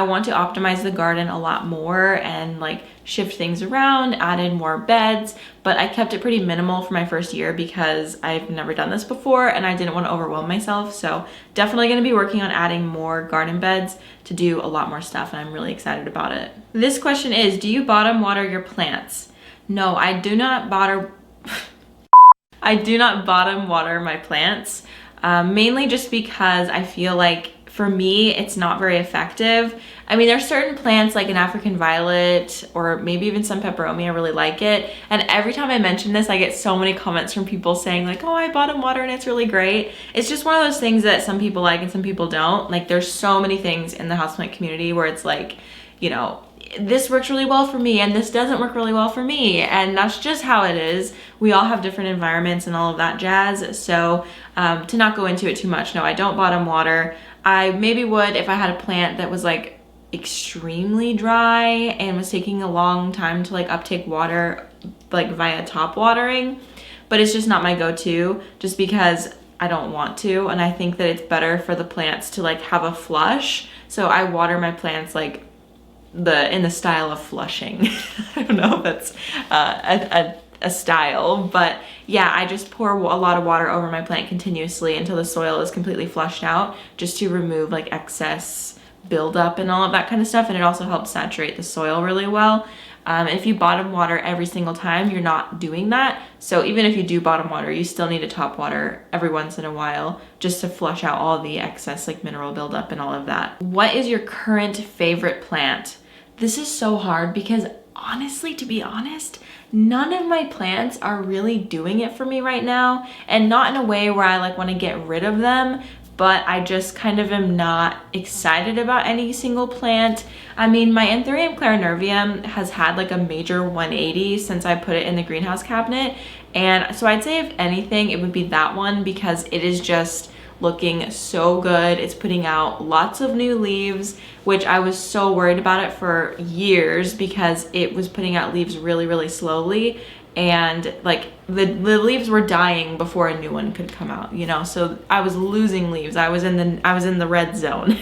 I want to optimize the garden a lot more and like shift things around, add in more beds, but I kept it pretty minimal for my first year because I've never done this before and I didn't want to overwhelm myself. So definitely going to be working on adding more garden beds to do a lot more stuff, and I'm really excited about it. This question is, do you bottom water your plants? No, I do not bottom water my plants, mainly just because I feel like for me, it's not very effective. I mean, there's certain plants like an African violet or maybe even some peperomia, I really like it. And every time I mention this, I get so many comments from people saying like, oh, I bottom water and it's really great. It's just one of those things that some people like and some people don't. Like there's so many things in the houseplant community where it's like, you know, this works really well for me and this doesn't work really well for me, and that's just how it is. We all have different environments and all of that jazz. So to not go into it too much, no, I don't bottom water. I maybe would if I had a plant that was like extremely dry and was taking a long time to like uptake water like via top watering, but it's just not my go-to just because I don't want to, and I think that it's better for the plants to like have a flush. So I water my plants like in the style of flushing. I don't know if that's a style, but yeah, I just pour a lot of water over my plant continuously until the soil is completely flushed out, just to remove like excess buildup and all of that kind of stuff. And it also helps saturate the soil really well. If you bottom water every single time, you're not doing that. So even if you do bottom water, you still need to top water every once in a while just to flush out all the excess like mineral buildup and all of that. What is your current favorite plant? This is so hard because honestly, to be honest, none of my plants are really doing it for me right now, and not in a way where I like want to get rid of them, but I just kind of am not excited about any single plant. I mean, my Anthurium clarinervium has had like a major 180 since I put it in the greenhouse cabinet, and so I'd say if anything, it would be that one because it is just looking so good. It's putting out lots of new leaves, which I was so worried about it for years because it was putting out leaves really, really slowly. And like the leaves were dying before a new one could come out, you know? So I was losing leaves. I was in the red zone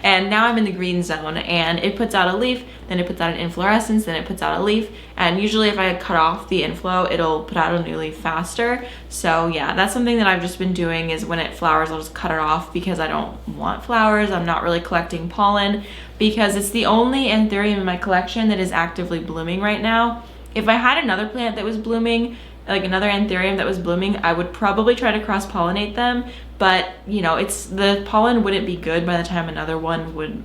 and now I'm in the green zone, and it puts out a leaf, then it puts out an inflorescence, then it puts out a leaf. And usually if I cut off the inflow, it'll put out a new leaf faster. So yeah, that's something that I've just been doing, is when it flowers, I'll just cut it off because I don't want flowers. I'm not really collecting pollen because it's the only Anthurium in my collection that is actively blooming right now. If I had another plant that was blooming, like another Anthurium that was blooming, I would probably try to cross-pollinate them, but you know, the pollen wouldn't be good by the time another one would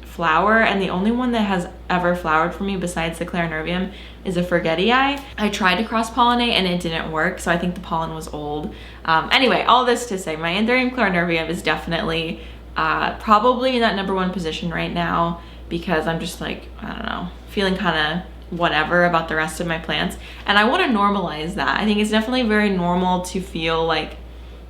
flower, and the only one that has ever flowered for me besides the clarinervium is a forgetii. I tried to cross-pollinate and it didn't work, so I think the pollen was old. Anyway, all this to say, my Anthurium clarinervium is definitely probably in that #1 position right now because I'm just like, I don't know, feeling kind of whatever about the rest of my plants, and I want to normalize that. I think it's definitely very normal to feel like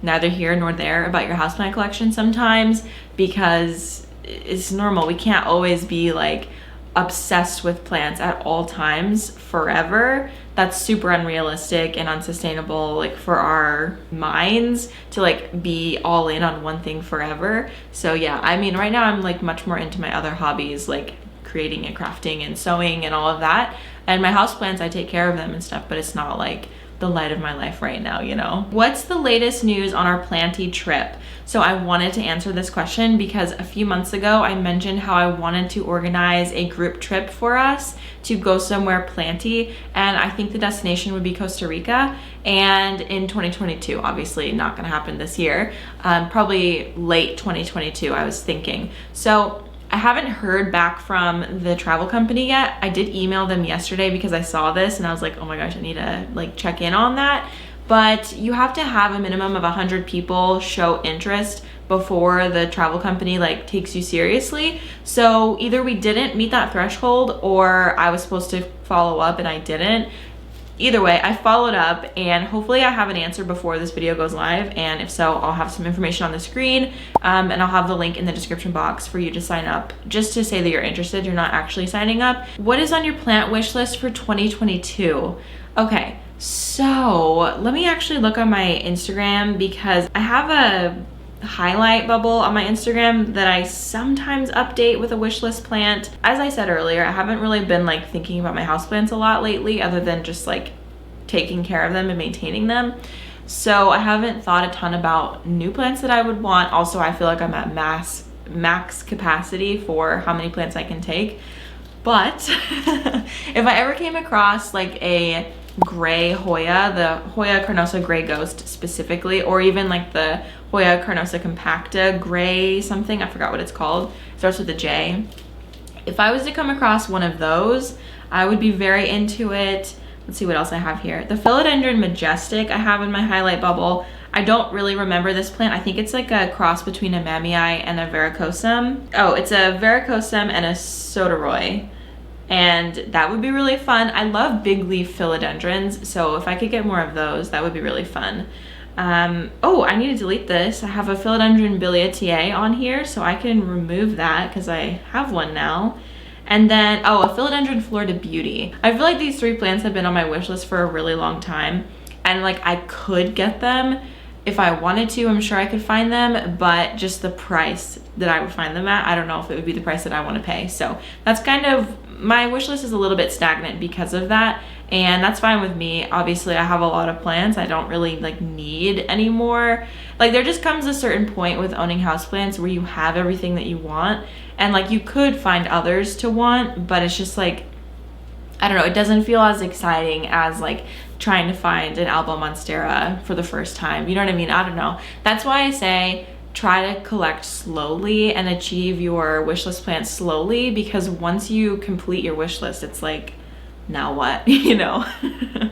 neither here nor there about your houseplant collection sometimes, because it's normal. We can't always be like obsessed with plants at all times forever. That's super unrealistic and unsustainable, like for our minds to like be all in on one thing forever. So yeah, I mean, right now I'm like much more into my other hobbies, like creating and crafting and sewing and all of that. And my houseplants, I take care of them and stuff, but it's not like the light of my life right now, you know? What's the latest news on our planty trip? So I wanted to answer this question because a few months ago I mentioned how I wanted to organize a group trip for us to go somewhere planty, and I think the destination would be Costa Rica, and in 2022, obviously not gonna happen this year, probably late 2022 I was thinking. So I haven't heard back from the travel company yet. I did email them yesterday because I saw this and I was like, oh my gosh, I need to like check in on that. But you have to have a minimum of 100 people show interest before the travel company like takes you seriously. So either we didn't meet that threshold or I was supposed to follow up and I didn't. Either way, I followed up and hopefully I have an answer before this video goes live, and if so, I'll have some information on the screen, and I'll have the link in the description box for you to sign up, just to say that you're interested, you're not actually signing up. What is on your plant wish list for 2022? Okay, so let me actually look on my Instagram because I have highlight bubble on my Instagram that I sometimes update with a wish list plant. As I said earlier, I haven't really been like thinking about my houseplants a lot lately, other than just like taking care of them and maintaining them. So I haven't thought a ton about new plants that I would want. Also, I feel like I'm at max capacity for how many plants I can take. But if I ever came across like a gray Hoya, the Hoya carnosa gray ghost specifically, or even like the Hoya carnosa compacta gray something, I forgot what it's called, it starts with a J. If I was to come across one of those, I would be very into it. Let's see what else I have here. The Philodendron Majestic I have in my highlight bubble. I don't really remember this plant. I think it's like a cross between a Mamii and a Varicosum. Oh, it's a Varicosum and a Soderoy. And that would be really fun. I love big leaf philodendrons, so if I could get more of those, that would be really fun. Oh, I need to delete this. I have a Philodendron Biliaceae on here, so I can remove that because I have one now. And then, oh, a Philodendron Fleur de Beauty. I feel like these 3 plants have been on my wish list for a really long time, and like I could get them if I wanted to. I'm sure I could find them, but just the price that I would find them at, I don't know if it would be the price that I want to pay. So that's kind of, my wish list is a little bit stagnant because of that, and that's fine with me. Obviously, I have a lot of plants. I don't really like need any more. Like there just comes a certain point with owning houseplants where you have everything that you want, and like you could find others to want, but it's just like, I don't know, it doesn't feel as exciting as like trying to find an Alba Monstera for the first time. You know what I mean? I don't know. That's why I say try to collect slowly and achieve your wish list plants slowly, because once you complete your wish list, it's like, now what, you know?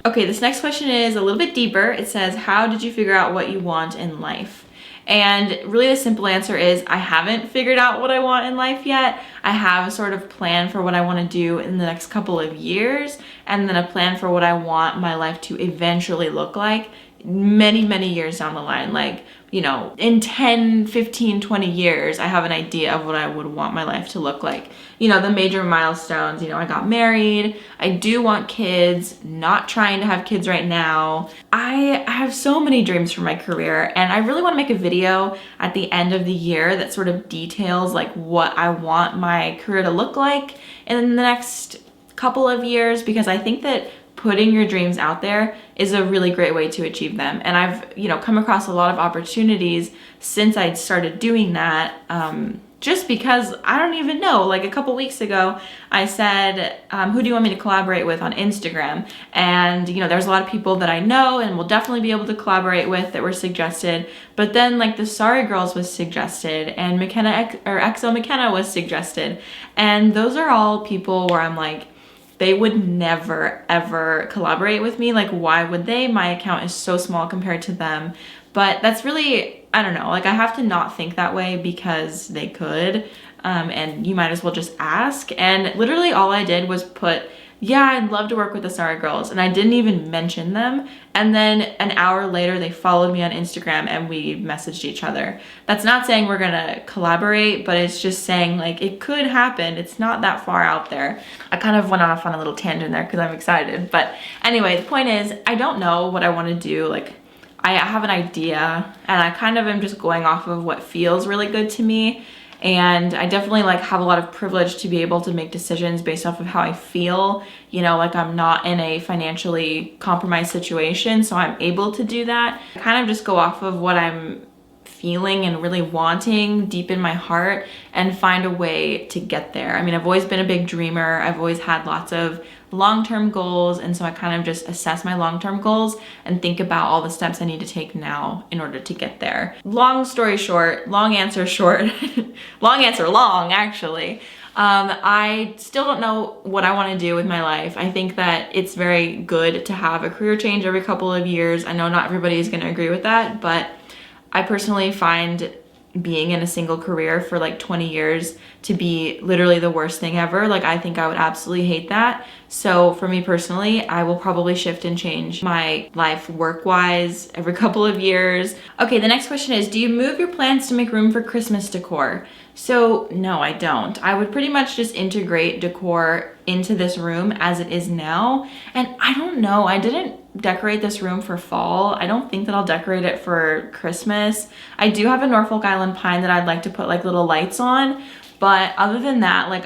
Okay, this next question is a little bit deeper. It says, how did you figure out what you want in life? And really the simple answer is I haven't figured out what I want in life yet. I have a sort of plan for what I want to do in the next couple of years, and then a plan for what I want my life to eventually look like many, many years down the line. Like, you know, in 10, 15, 20 years, I have an idea of what I would want my life to look like. You know, the major milestones, you know, I got married, I do want kids, not trying to have kids right now. I have so many dreams for my career, and I really want to make a video at the end of the year that sort of details like what I want my career to look like in the next couple of years, because I think that putting your dreams out there is a really great way to achieve them. And I've, you know, come across a lot of opportunities since I started doing that, just because I don't even know. Like a couple weeks ago, I said, who do you want me to collaborate with on Instagram? And, you know, there's a lot of people that I know and will definitely be able to collaborate with that were suggested. But then like the Sorry Girls was suggested, and XO McKenna was suggested. And those are all people where I'm like, they would never ever collaborate with me. Like, why would they? My account is so small compared to them. But that's really, I don't know, like I have to not think that way because they could, and you might as well just ask. And literally all I did was put, yeah, I'd love to work with the Sorry Girls, and I didn't even mention them. And then an hour later, they followed me on Instagram and we messaged each other. That's not saying we're gonna collaborate, but it's just saying like it could happen. It's not that far out there. I kind of went off on a little tangent there because I'm excited. But anyway, the point is, I don't know what I want to do. Like, I have an idea, and I kind of am just going off of what feels really good to me. And I definitely like have a lot of privilege to be able to make decisions based off of how I feel. You know, like I'm not in a financially compromised situation, so I'm able to do that. I kind of just go off of what I'm feeling and really wanting deep in my heart and find a way to get there. I mean, I've always been a big dreamer. I've always had lots of long-term goals, and so I kind of just assess my long-term goals and think about all the steps I need to take now in order to get there. Long story short, long answer short, long answer long actually. I still don't know what I want to do with my life. I think that it's very good to have a career change every couple of years. I know not everybody is going to agree with that, but I personally find being in a single career for like 20 years to be literally the worst thing ever. Like, I think I would absolutely hate that. So for me personally, I will probably shift and change my life work-wise every couple of years. Okay, the next question is, do you move your plants to make room for Christmas decor? So no, I don't. I would pretty much just integrate decor into this room as it is now. And I don't know, I didn't decorate this room for fall. I don't think that I'll decorate it for Christmas. I do have a Norfolk Island pine that I'd like to put like little lights on, but other than that, like